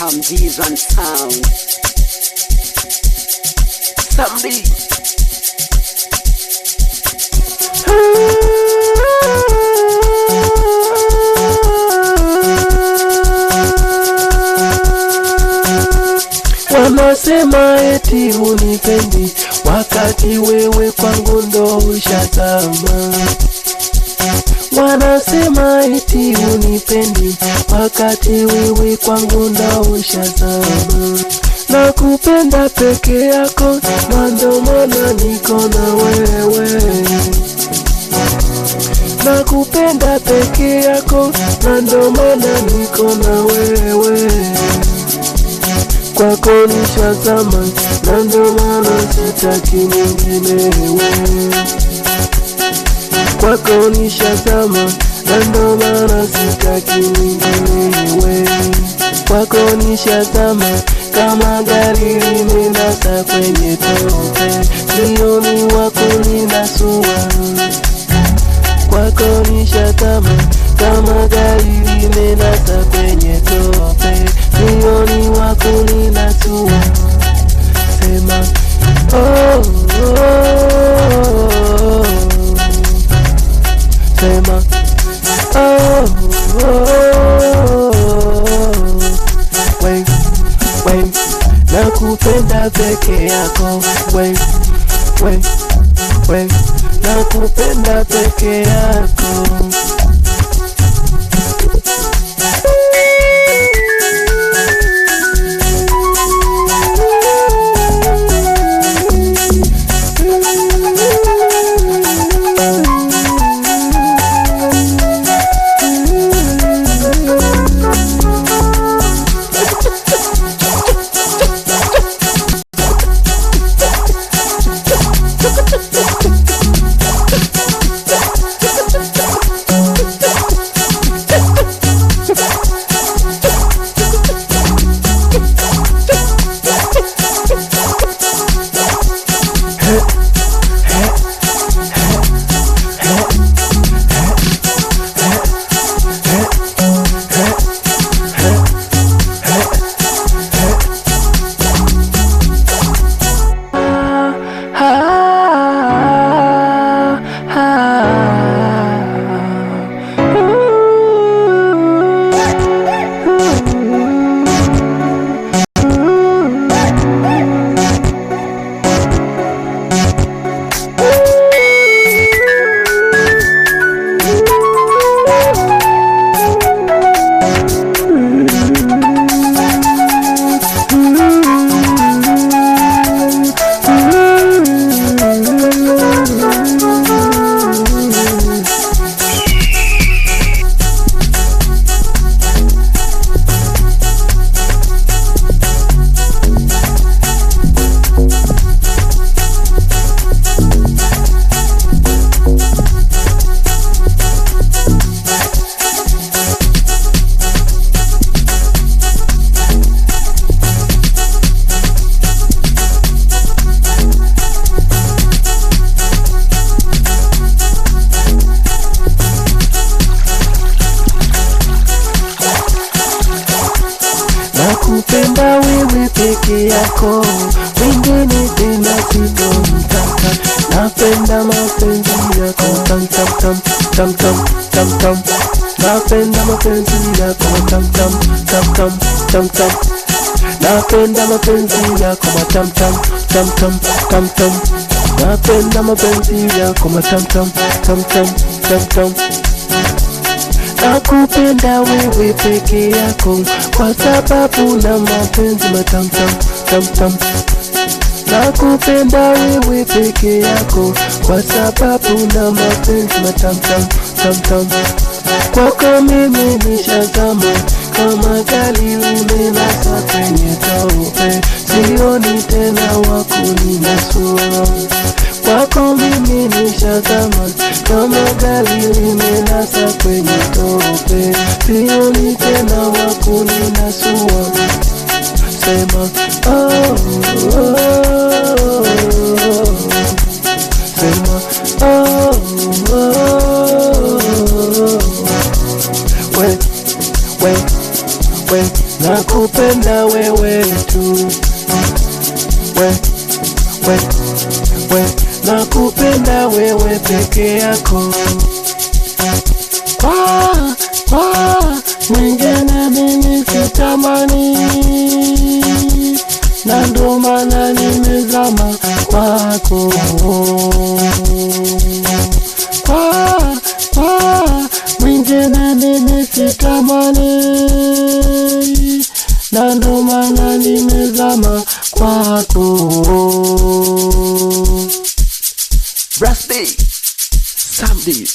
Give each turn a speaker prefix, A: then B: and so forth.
A: Hamzi's on sound. Somebody.
B: Wanasema eti unipendi wakati wewe kwangu ndo ushazama. Wanasema eti unipendi wakati wewe kwangu ndo ushazama. Nakupenda peke yako na ndo maana niko na wewe. Nakupenda peke yako na ndo maana niko na wewe. Kwako nishazama na ndo maana sitaki mwinginewe. Kwako nishazama na ndo maana sitaki mwinginewe. Kwako nishazama kama gari limenasa kwenye tope, sioni wa kuninasua. Kwako nishazama kama gari limenasa kwenye tope, sioni wa kuninasua. Sema oh, oh, oh. Sema oh, oh, oh. We, nakupenda peke yako. We, nakupenda peke yako. Nakupenda wewe peke yako, wengine tena sitomtaka. Napenda mapenzi yako tam tam tam tam tam tam tam. Napenda mapenzi yako tam tam tam tam tam tam. Napenda mapenzi yako tam tam tam tam tam tam. Napenda mapenzi yako tam tam tam tam tam tam. Nakupenda wewe peke yako kwa sababu na mapenzi matam tam tam tam. Nakupenda wewe peke yako kwa sababu na mapenzi matam tam tam tam. Kwako mimi nishazama kama gari limenasa kwenye tope, sioni tena wa kuninasua. Kwako mimi nishazama kama gari limenasa kwenye tope, sioni tena wa kuninasua. Sema oh, oh, oh. Sema oh, oh, oh. We, nakupenda nakupenda wewe peke yako. Kwa mwingine mimi sitamani, na ndo maana nimezama kwako. Kwa mwingine mimi sitamani, na ndo maana nimezama kwako.
A: Rusty, Samdi.